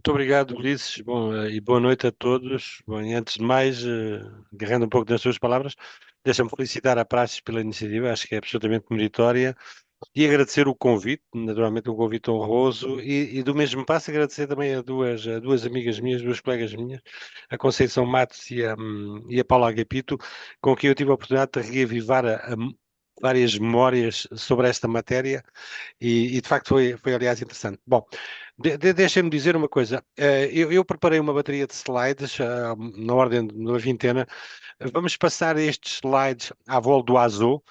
Muito obrigado, Ulisses. Bom, e boa noite a todos. Bom, e antes de mais, agarrando um pouco das suas palavras, deixa-me felicitar a Praxis pela iniciativa, acho que é absolutamente meritória, e agradecer o convite, naturalmente um convite honroso, e do mesmo passo agradecer também a duas amigas minhas, duas colegas minhas, a Conceição Matos e a Paula Agapito, com quem eu tive a oportunidade de reavivar várias memórias sobre esta matéria e de facto foi aliás interessante. Bom, deixem-me dizer uma coisa. Eu preparei uma bateria de slides, na ordem de uma vintena. Vamos passar estes slides à volta do azul,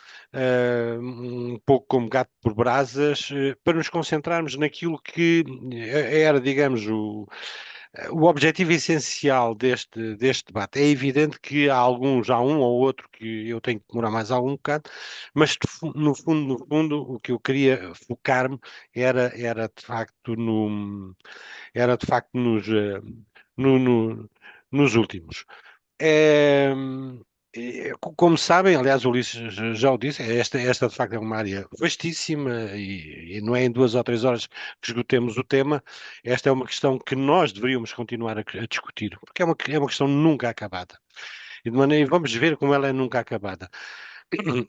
um pouco como gato por brasas, para nos concentrarmos naquilo que era, digamos, o objetivo essencial deste debate. É evidente que há um ou outro que eu tenho que demorar mais algum bocado, mas no fundo, o que eu queria focar-me era de facto era de facto no- no- nos últimos. É, como sabem, aliás, o Ulisses já o disse, esta de facto é uma área vastíssima e não é em 2 ou 3 horas que esgotemos o tema. Esta é uma questão que nós deveríamos continuar a discutir, porque é uma questão nunca acabada. E vamos ver como ela é nunca acabada.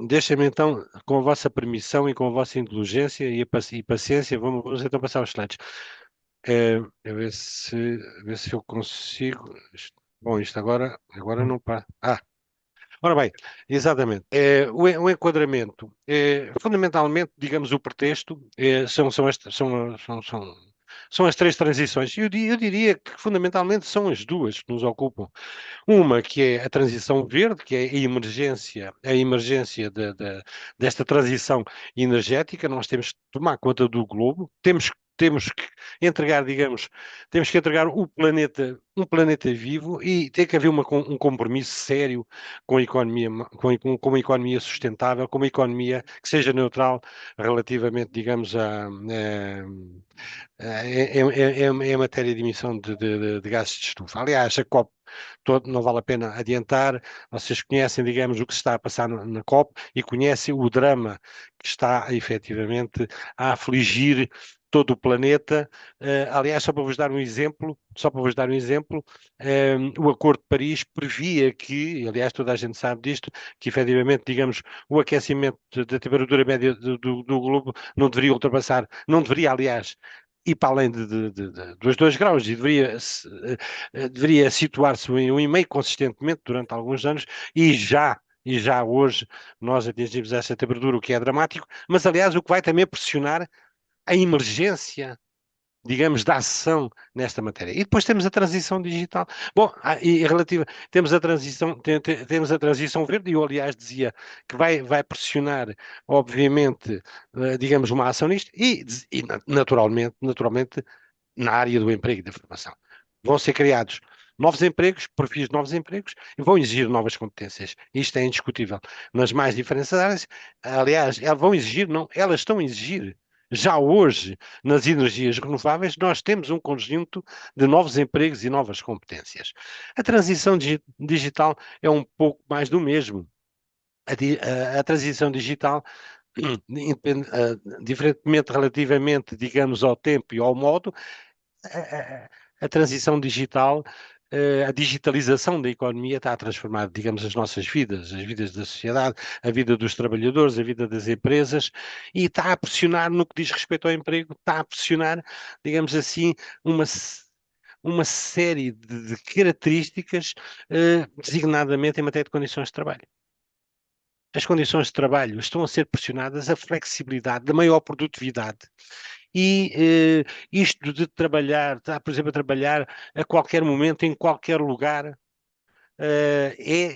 Deixem-me então, com a vossa permissão e com a vossa indulgência e paciência, vamos então passar os slides. A ver se eu consigo. Bom, isto agora não passa. Ora bem, exatamente. O enquadramento, fundamentalmente, digamos, o pretexto, são as três transições. Eu diria que fundamentalmente são as duas que nos ocupam. Uma que é a transição verde, que é a emergência desta transição energética. Nós temos que tomar conta do globo, temos que entregar, digamos, temos que entregar um planeta vivo e tem que haver um compromisso sério com a economia, com uma economia sustentável, com uma economia que seja neutral relativamente, digamos, em matéria de emissão de gases de estufa. Aliás, a COP não vale a pena adiantar. Vocês conhecem, digamos, o que se está a passar na COP e conhecem o drama que está efetivamente a afligir todo o planeta. Aliás, o Acordo de Paris previa que, aliás, toda a gente sabe disto, que efetivamente, digamos, o aquecimento da temperatura média do globo não deveria, aliás, ir para além dos 2 graus e deveria situar-se em 1,5 consistentemente durante alguns anos e já hoje nós atingimos essa temperatura, o que é dramático, mas aliás o que vai também pressionar a emergência, digamos, da ação nesta matéria. E depois temos a transição digital. Bom, temos a transição verde, e eu, aliás, dizia que vai pressionar, obviamente, digamos, uma ação nisto, naturalmente, na área do emprego e da formação. Vão ser criados novos empregos, perfis de novos empregos, e vão exigir novas competências. Isto é indiscutível. Nas mais diferentes áreas, aliás, elas vão exigir, não, elas estão a exigir. Já hoje, nas energias renováveis, nós temos um conjunto de novos empregos e novas competências. A transição digital é um pouco mais do mesmo. A transição digital, diferentemente relativamente, digamos, ao tempo e ao modo, a transição digital, a digitalização da economia está a transformar, digamos, as nossas vidas, as vidas da sociedade, a vida dos trabalhadores, a vida das empresas, e está a pressionar no que diz respeito ao emprego, está a pressionar, digamos assim, uma, uma série de características, designadamente em matéria de condições de trabalho. As condições de trabalho estão a ser pressionadas, a flexibilidade, da maior produtividade. Isto de trabalhar, está, por exemplo, a trabalhar a qualquer momento, em qualquer lugar,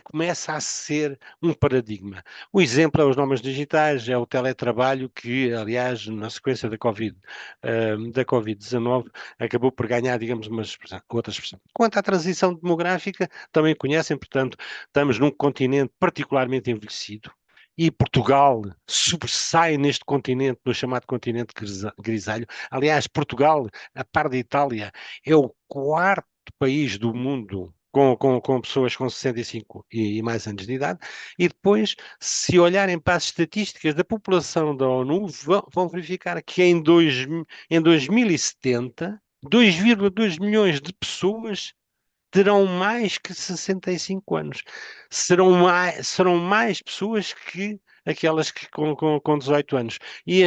começa a ser um paradigma. O exemplo é os nomes digitais, é o teletrabalho que, aliás, na sequência da Covid-19, acabou por ganhar, digamos, outra expressão. Quanto à transição demográfica, também conhecem, portanto, estamos num continente particularmente envelhecido. E Portugal sobressai neste continente, no chamado continente grisalho. Aliás, Portugal, a par da Itália, é o quarto país do mundo com pessoas com 65 e mais anos de idade, e depois, se olharem para as estatísticas da população da ONU, vão verificar que em 2070 2,2 milhões de pessoas terão mais que 65 anos. Serão mais pessoas que aquelas que com 18 anos. E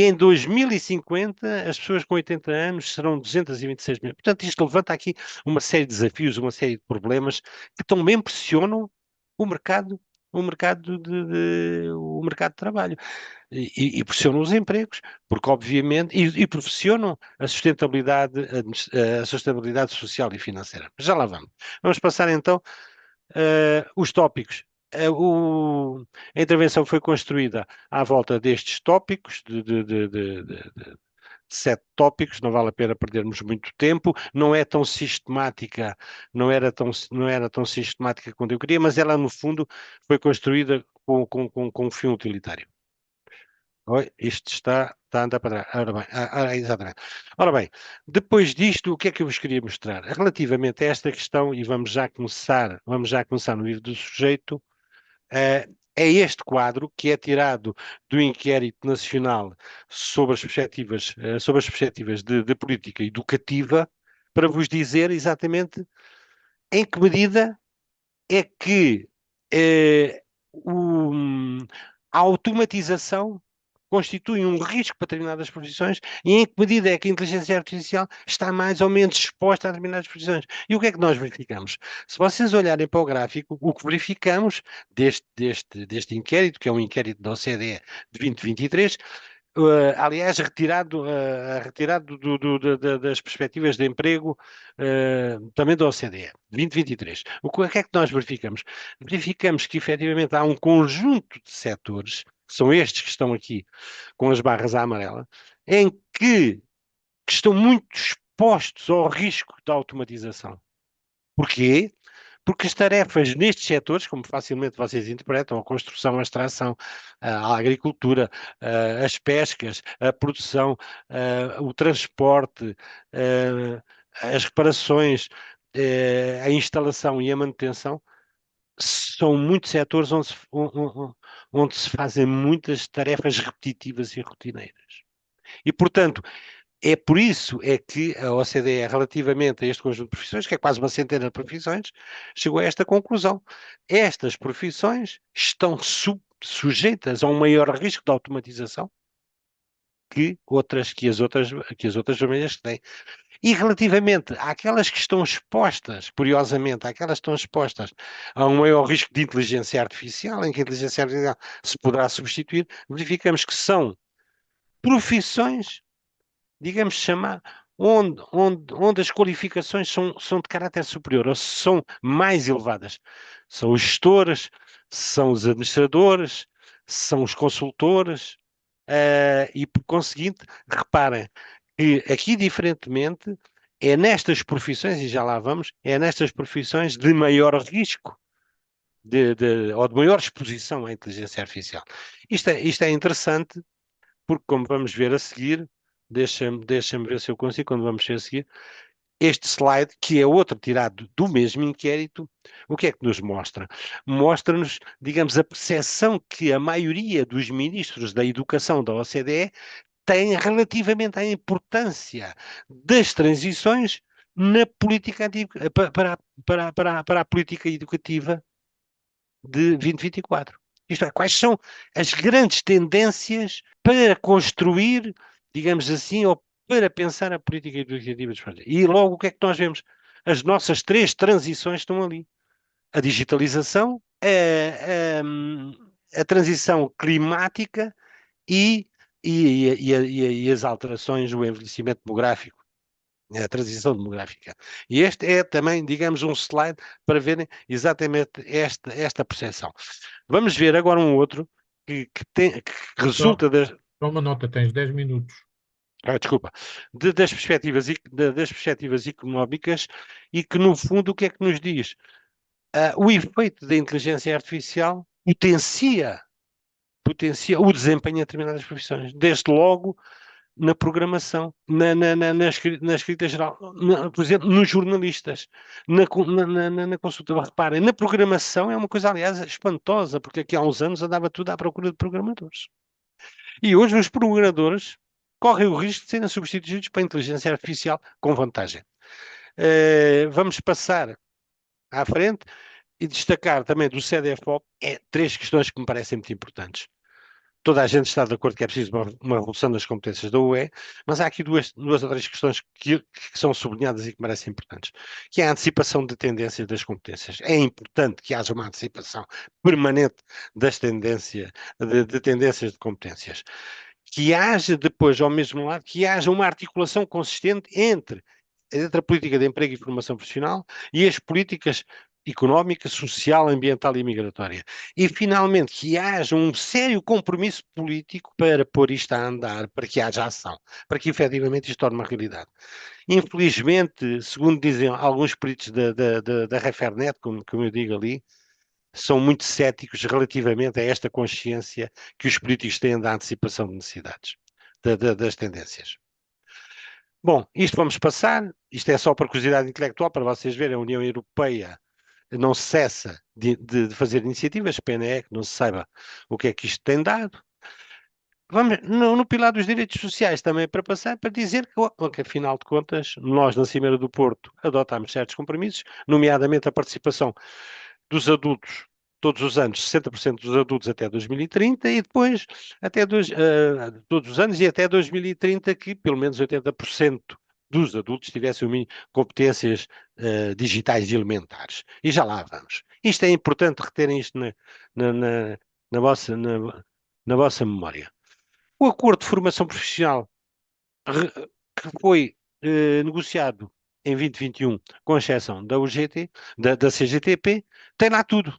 em 2050, as pessoas com 80 anos serão 226 milhões. Portanto, isto levanta aqui uma série de desafios, uma série de problemas que também pressionam o mercado, o mercado de trabalho e pressionam os empregos, porque obviamente, e pressionam a sustentabilidade social e financeira. Já lá vamos. Vamos passar então os tópicos. A intervenção foi construída à volta destes tópicos, de 7 tópicos, não vale a pena perdermos muito tempo, não é tão sistemática, não era tão sistemática quanto eu queria, mas ela no fundo foi construída com um fim utilitário. Oi, isto está a andar para trás. Ora bem, exatamente. Ora bem, depois disto, o que é que eu vos queria mostrar? Relativamente a esta questão, e vamos já começar no livro do sujeito, é este quadro que é tirado do Inquérito Nacional sobre as perspectivas de política educativa, para vos dizer exatamente em que medida é que eh, o- a automatização constitui um risco para determinadas profissões e em que medida é que a inteligência artificial está mais ou menos exposta a determinadas profissões. E o que é que nós verificamos? Se vocês olharem para o gráfico, o que verificamos deste inquérito, que é um inquérito da OCDE de 2023, aliás, retirado das perspectivas de emprego também da OCDE, 2023. O que é que nós verificamos? Verificamos que efetivamente há um conjunto de setores, que são estes que estão aqui com as barras à amarela, em que estão muito expostos ao risco da automatização. Porquê? Porque as tarefas nestes setores, como facilmente vocês interpretam, a construção, a extração, a agricultura, as pescas, a produção, o transporte, as reparações, a instalação e a manutenção, são muitos setores onde se fazem muitas tarefas repetitivas e rotineiras. E, portanto, é por isso é que a OCDE, relativamente a este conjunto de profissões, que é quase uma centena de profissões, chegou a esta conclusão. Estas profissões estão sujeitas a um maior risco de automatização que as outras famílias têm. E relativamente àquelas que estão expostas, curiosamente, àquelas que estão expostas a um maior risco de inteligência artificial, em que a inteligência artificial se poderá substituir, verificamos que são profissões, digamos, chamar, onde as qualificações são de caráter superior, ou são mais elevadas. São os gestores, são os administradores, são os consultores, e por conseguinte, reparem que aqui, diferentemente, é nestas profissões, e já lá vamos, é nestas profissões de maior risco ou de maior exposição à inteligência artificial. Isto é interessante porque, como vamos ver a seguir, deixa-me ver se eu consigo, quando vamos ver a seguir, este slide, que é outro tirado do mesmo inquérito, o que é que nos mostra? Mostra-nos, digamos, a percepção que a maioria dos ministros da educação da OCDE tem relativamente à importância das transições na política para a política educativa de 2024. Isto é, quais são as grandes tendências para construir, digamos assim, ou para pensar a política educativa dos países. E logo o que é que nós vemos? As nossas 3 transições estão ali. A digitalização, a transição climática e, e as alterações, o envelhecimento demográfico, a transição demográfica. E este é também, digamos, um slide para verem exatamente esta percepção. Vamos ver agora um outro que Só, resulta das. só uma nota, tens 10 minutos. Desculpa, das perspectivas económicas e que, no fundo, o que é que nos diz? O efeito da inteligência artificial potencia o desempenho em determinadas profissões, desde logo na programação, na escrita geral, por exemplo, nos jornalistas, na consulta. Reparem, na programação é uma coisa, aliás, espantosa, porque aqui há uns anos andava tudo à procura de programadores. E hoje os programadores correm o risco de serem substituídos pela inteligência artificial com vantagem. Vamos passar à frente e destacar também do CDFOP três questões que me parecem muito importantes. Toda a gente está de acordo que é preciso uma revolução das competências da UE, mas há aqui duas ou três questões que são sublinhadas e que me parecem importantes, que é a antecipação de tendências das competências. É importante que haja uma antecipação permanente das tendências, de tendências de competências. Que haja depois, ao mesmo lado, que haja uma articulação consistente entre a política de emprego e formação profissional e as políticas económica, social, ambiental e migratória. E, finalmente, que haja um sério compromisso político para pôr isto a andar, para que haja ação, para que efetivamente isto torne uma realidade. Infelizmente, segundo dizem alguns peritos da Refernet, como eu digo ali, são muito céticos relativamente a esta consciência que os políticos têm da antecipação de necessidades, das tendências. Bom, isto vamos passar, isto é só para curiosidade intelectual, para vocês verem, a União Europeia não cessa de fazer iniciativas, pena é que não se saiba o que é que isto tem dado. Vamos no pilar dos direitos sociais também para passar, para dizer que, afinal de contas, nós na Cimeira do Porto adotámos certos compromissos, nomeadamente a participação dos adultos, todos os anos, 60% dos adultos até 2030 e depois todos os anos e até 2030 que pelo menos 80% dos adultos tivessem competências digitais e elementares. E já lá vamos. Isto é importante reterem isto na, na, na vossa memória. O acordo de formação profissional que foi negociado em 2021, com exceção da UGT, da CGTP, tem lá tudo.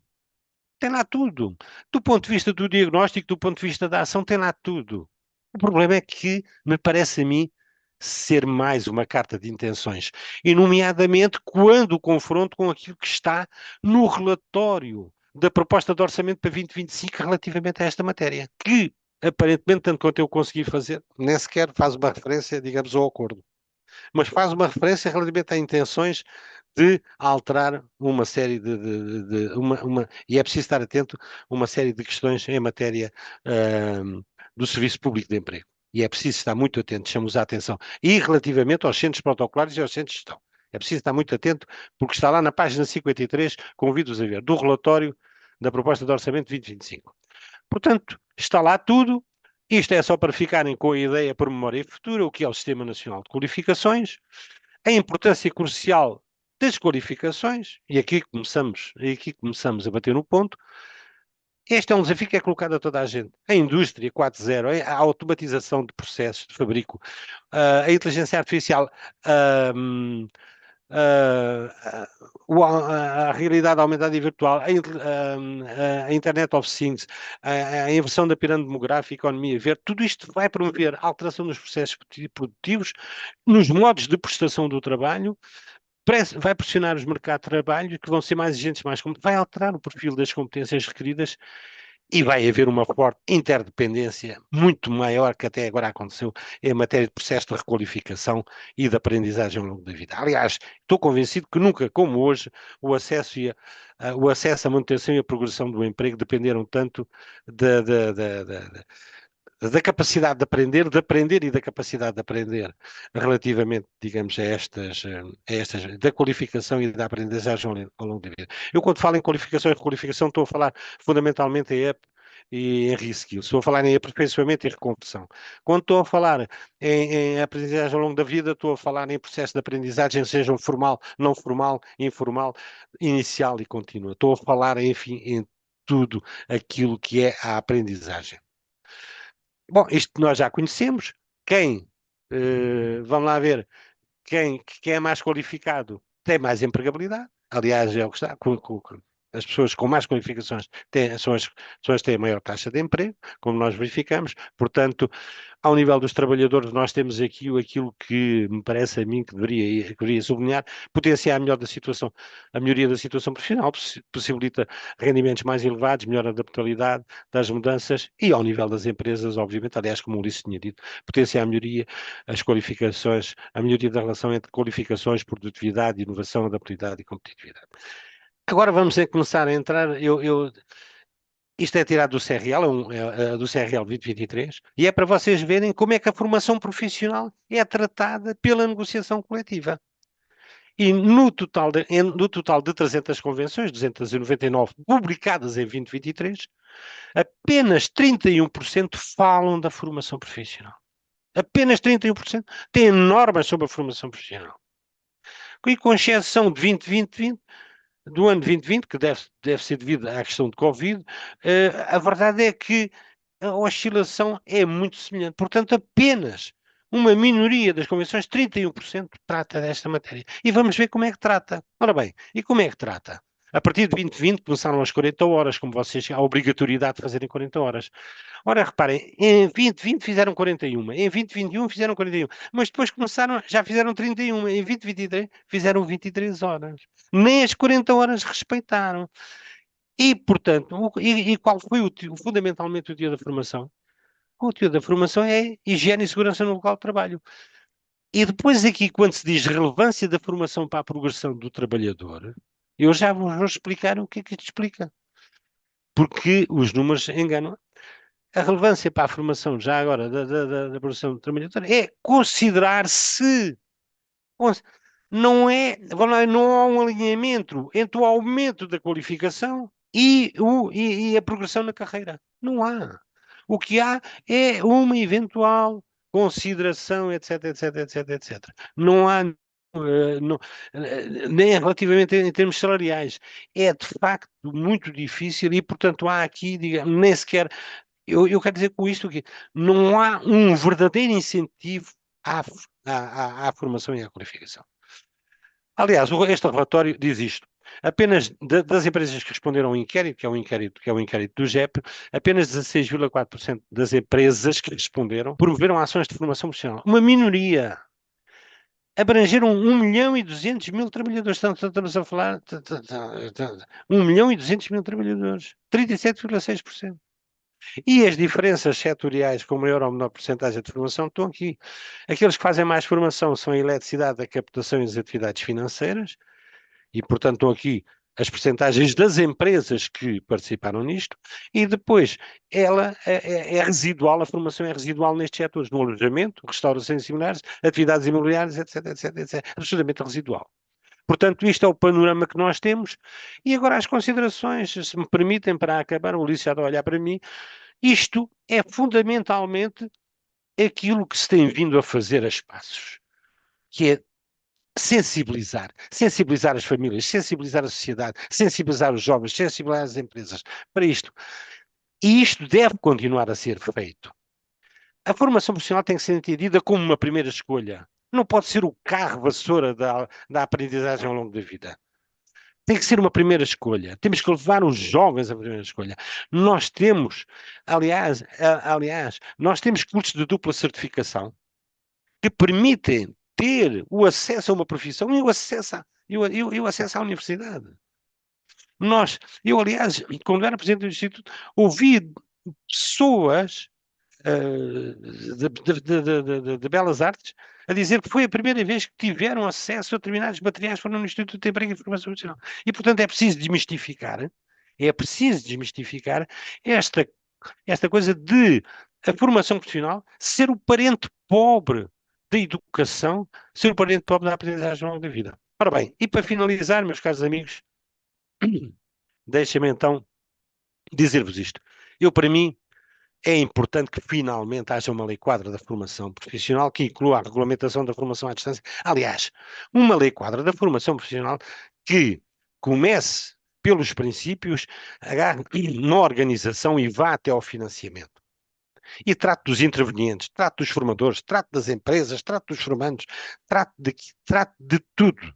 Tem lá tudo. Do ponto de vista do diagnóstico, do ponto de vista da ação, tem lá tudo. O problema é que, me parece a mim, ser mais uma carta de intenções, e nomeadamente quando o confronto com aquilo que está no relatório da proposta de orçamento para 2025 relativamente a esta matéria, que, aparentemente, tanto quanto eu consegui fazer, nem sequer faz uma referência, digamos, ao acordo, mas faz uma referência relativamente a intenções de alterar uma série e é preciso estar atento a uma série de questões em matéria do Serviço Público de Emprego. E é preciso estar muito atento, chamamos a atenção. E relativamente aos centros protocolares e aos centros de gestão. É preciso estar muito atento, porque está lá na página 53, convido-os a ver, do relatório da proposta de orçamento 2025. Portanto, está lá tudo. Isto é só para ficarem com a ideia por memória futura, o que é o Sistema Nacional de Qualificações, a importância crucial das qualificações, e aqui começamos a bater no ponto. Este é um desafio que é colocado a toda a gente. A indústria 4.0, a automatização de processos de fabrico, a inteligência artificial, a realidade aumentada e virtual, a Internet of Things, a inversão da pirâmide demográfica, a economia verde, tudo isto vai promover a alteração dos processos produtivos, nos modos de prestação do trabalho, vai pressionar os mercados de trabalho que vão ser mais exigentes, vai alterar o perfil das competências requeridas e vai haver uma forte interdependência muito maior que até agora aconteceu em matéria de processo de requalificação e de aprendizagem ao longo da vida. Aliás, estou convencido que nunca, como hoje, o acesso à manutenção e à progressão do emprego dependeram tanto da capacidade de aprender e da capacidade de aprender relativamente, digamos, da qualificação e da aprendizagem ao longo da vida. Eu, quando falo em qualificação e requalificação, estou a falar fundamentalmente em up e em reskills. Estou a falar em aperfeiçoamento e reconversão. Quando estou a falar em aprendizagem ao longo da vida, estou a falar em processo de aprendizagem, seja formal, não formal, informal, inicial e contínua. Estou a falar, enfim, em tudo aquilo que é a aprendizagem. Bom, isto nós já conhecemos. Vamos lá ver, quem é mais qualificado tem mais empregabilidade. Aliás, é o que está. As pessoas com mais qualificações são as pessoas que têm a maior taxa de emprego, como nós verificamos. Portanto, ao nível dos trabalhadores, nós temos aqui aquilo que me parece a mim que deveria sublinhar, potenciar a melhoria da situação profissional, possibilita rendimentos mais elevados, melhor adaptabilidade das mudanças e ao nível das empresas, obviamente, aliás, como o Ulisses tinha dito, potenciar a melhoria, as qualificações, a melhoria da relação entre qualificações, produtividade, inovação, adaptabilidade e competitividade. Agora vamos começar a entrar. Isto é tirado do CRL, do CRL 2023, e é para vocês verem como é que a formação profissional é tratada pela negociação coletiva. E no total de 300 convenções, 299 publicadas em 2023, apenas 31% falam da formação profissional. Apenas 31% têm normas sobre a formação profissional. E com exceção de 2020, do ano 2020, que deve ser devido à questão de Covid, a verdade é que a oscilação é muito semelhante. Portanto, apenas uma minoria das convenções, 31%, trata desta matéria. E vamos ver como é que trata. Ora bem, e como é que trata? A partir de 2020 começaram as 40 horas, como vocês, a obrigatoriedade de fazerem 40 horas. Ora, reparem, em 2020 fizeram 41, em 2021 fizeram 41, mas depois começaram, já fizeram 31, em 2023 fizeram 23 horas. Nem as 40 horas respeitaram. E, portanto, qual foi fundamentalmente o dia da formação? O dia da formação é higiene e segurança no local de trabalho. E depois aqui, quando se diz relevância da formação para a progressão do trabalhador, eu já vos vou explicar o que é que isto explica. Porque os números enganam. A relevância para a formação, já agora, da produção do trabalhador é considerar-se. Não há um alinhamento entre o aumento da qualificação e a progressão na carreira. Não há. O que há é uma eventual consideração, etc, etc, etc, etc. Não há, nem relativamente em termos salariais. É, de facto, muito difícil e, portanto, há aqui, digamos, nem sequer eu quero dizer com isto que não há um verdadeiro incentivo à formação e à qualificação. Aliás, este relatório diz isto. Apenas das empresas que responderam ao inquérito, que é o inquérito do GEP, apenas 16,4% das empresas que responderam promoveram ações de formação profissional. Uma minoria. Abrangeram 1.200.000 trabalhadores. Estamos a falar de 1.200.000 trabalhadores. 37,6%. E as diferenças setoriais com maior ou menor porcentagem de formação estão aqui. Aqueles que fazem mais formação são a eletricidade, a captação e as atividades financeiras, e, portanto, estão aqui as percentagens das empresas que participaram nisto, e depois ela é residual, a formação é residual nestes setores, no alojamento, restaurações similares, atividades imobiliárias, etc, etc, etc, absolutamente residual. Portanto, isto é o panorama que nós temos, e agora as considerações, se me permitem, para acabar, o Ulisses já está a olhar para mim, isto é fundamentalmente aquilo que se tem vindo a fazer a espaços, que é sensibilizar as famílias, sensibilizar a sociedade, sensibilizar os jovens, sensibilizar as empresas para isto. E isto deve continuar a ser feito. A formação profissional tem que ser entendida como uma primeira escolha. Não pode ser o carro vassoura da aprendizagem ao longo da vida. Tem que ser uma primeira escolha. Temos que levar os jovens à primeira escolha. Nós temos, aliás, nós temos cursos de dupla certificação que permitem ter o acesso a uma profissão e o acesso à universidade. Aliás, quando era presidente do Instituto, ouvi pessoas de Belas Artes a dizer que foi a primeira vez que tiveram acesso a determinados materiais que foram no Instituto de Emprego e Formação Profissional. E, portanto, é preciso desmistificar esta coisa de a formação profissional ser o parente pobre da educação, ser o parente pobre da aprendizagem ao longo da vida. Ora bem, e para finalizar, meus caros amigos, deixem-me então dizer-vos isto. Para mim, é importante que finalmente haja uma lei quadra da formação profissional que inclua a regulamentação da formação à distância. Aliás, uma lei quadra da formação profissional que comece pelos princípios, na organização e vá até ao financiamento. E trate dos intervenientes, trate dos formadores, trate das empresas, trate dos formandos, trate de tudo.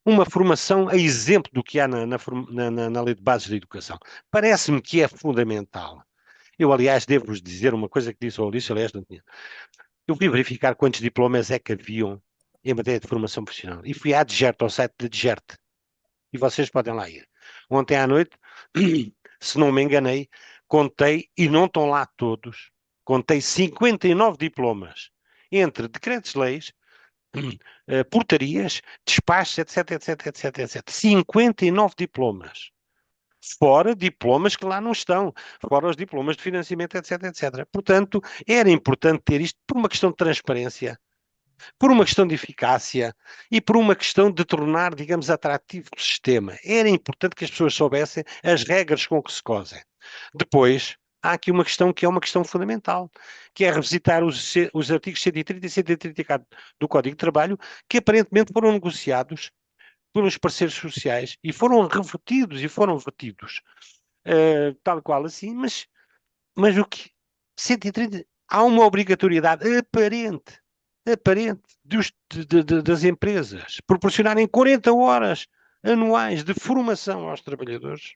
Uma formação a exemplo do que há na Lei de Bases da Educação. Parece-me que é fundamental. Eu, aliás, devo-vos dizer uma coisa que disse ao Ulisses, aliás, não tinha. Eu fui verificar quantos diplomas é que haviam em matéria de formação profissional. E fui à DGERT, ao site da DGERT. E vocês podem lá ir. Ontem à noite, se não me enganei, contei, e não estão lá todos, contei 59 diplomas, entre decretos-leis, portarias, despachos, etc, etc, etc, etc. 59 diplomas. fora diplomas que lá não estão, fora os diplomas de financiamento, etc, etc. Portanto, era importante ter isto por uma questão de transparência, por uma questão de eficácia e por uma questão de tornar, digamos, atrativo o sistema. Era importante que as pessoas soubessem as regras com que se cosem. Depois, há aqui uma questão que é uma questão fundamental, que é revisitar os artigos 130 e 134 do Código de Trabalho, que aparentemente foram negociados pelos parceiros sociais e foram revertidos e foram vertidos, tal qual assim, mas o que 130, há uma obrigatoriedade aparente das empresas proporcionarem 40 horas anuais de formação aos trabalhadores.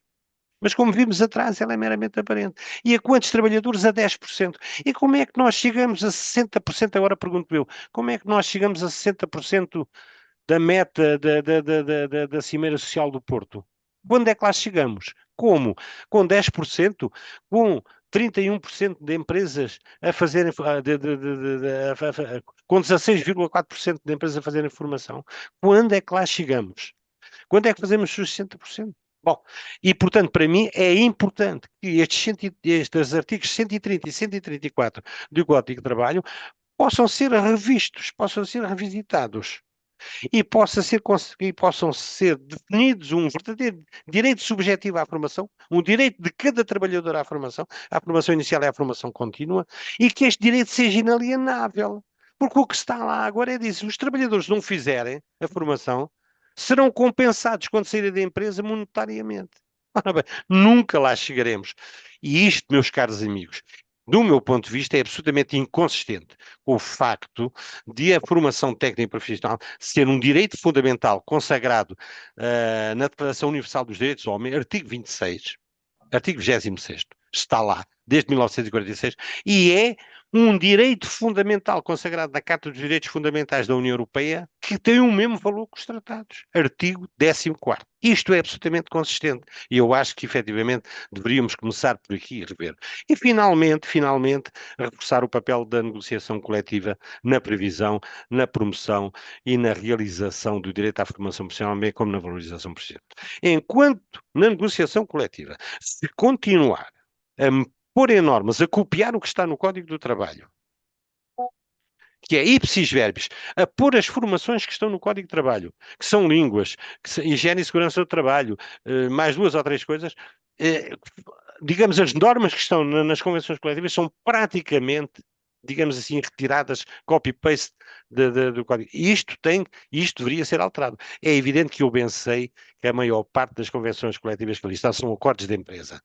Mas como vimos atrás, ela é meramente aparente. E a quantos trabalhadores? A 10%. E como é que nós chegamos a 60%? Agora pergunto eu, como é que nós chegamos a 60% da meta da Cimeira Social do Porto? Quando é que lá chegamos? Como? Com 10%? Com 31% de empresas a fazerem, com 16,4% de empresas a fazerem formação? Quando é que lá chegamos? Quando é que fazemos os 60%? Bom, e portanto, para mim é importante que estes artigos 130 e 134 do Código de Trabalho possam ser revistos, possam ser revisitados e possam ser definidos um verdadeiro direito subjetivo à formação, um direito de cada trabalhador à formação inicial e à formação contínua, e que este direito seja inalienável. Porque o que está lá agora é disso: os trabalhadores não fizerem a formação, serão compensados quando saírem da empresa monetariamente. Ora bem, nunca lá chegaremos. E isto, meus caros amigos, do meu ponto de vista, é absolutamente inconsistente com o facto de a formação técnica e profissional ser um direito fundamental consagrado na Declaração Universal dos Direitos do Homem, artigo 26, artigo 26º, está lá, desde 1946, e é um direito fundamental consagrado na Carta dos Direitos Fundamentais da União Europeia, que tem o mesmo valor que os tratados. Artigo 14º. Isto é absolutamente consistente. E eu acho que, efetivamente, deveríamos começar por aqui e rever. E, finalmente, reforçar o papel da negociação coletiva na previsão, na promoção e na realização do direito à formação profissional, bem como na valorização profissional. Enquanto na negociação coletiva se continuar a pôr em normas, a copiar o que está no Código do Trabalho, que é ipsis verbis, a pôr as formações que estão no Código de Trabalho, que são línguas, higiene e segurança do trabalho, mais duas ou três coisas, eh, digamos, as normas que estão nas convenções coletivas são praticamente, digamos assim, retiradas, copy-paste do código. E isto deveria ser alterado. É evidente que eu bem sei que a maior parte das convenções coletivas que ali estão são acordos de empresa,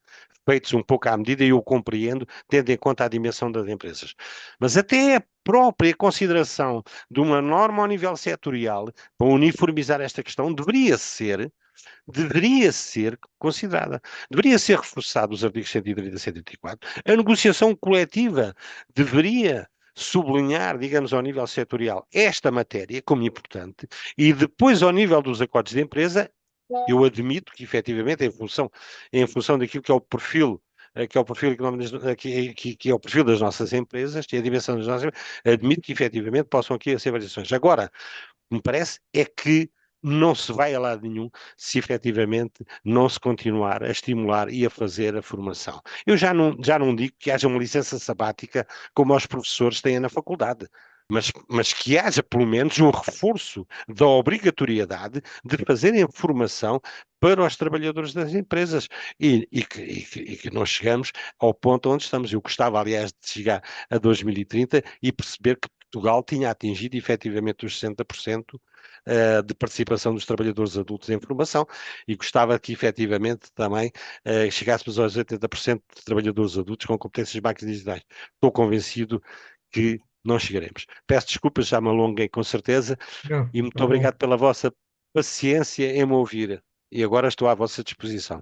feitos um pouco à medida, e eu compreendo, tendo em conta a dimensão das empresas. Mas até a própria consideração de uma norma ao nível setorial, para uniformizar esta questão, deveria ser considerada. Deveria ser reforçado os artigos 130 e 134. A negociação coletiva deveria sublinhar, digamos, ao nível setorial esta matéria como importante, e depois ao nível dos acordos de empresa, eu admito que efetivamente em função daquilo que é o perfil que é o perfil que é o perfil das nossas empresas, que é a dimensão das nossas empresas, admito que efetivamente possam aqui ser variações. Agora, o que me parece é que não se vai a lado nenhum se efetivamente não se continuar a estimular e a fazer a formação. Eu já não digo que haja uma licença sabática como os professores têm na faculdade, mas que haja pelo menos um reforço da obrigatoriedade de fazerem formação para os trabalhadores das empresas e que nós chegamos ao ponto onde estamos. Eu gostava, aliás, de chegar a 2030 e perceber que Portugal tinha atingido efetivamente os 60% de participação dos trabalhadores adultos em formação, e gostava que efetivamente também chegássemos aos 80% de trabalhadores adultos com competências básicas digitais. Estou convencido que não chegaremos. Peço desculpas, já me alonguei com certeza, Não, e muito tá bom. obrigado pela vossa paciência em me ouvir. E agora estou à vossa disposição.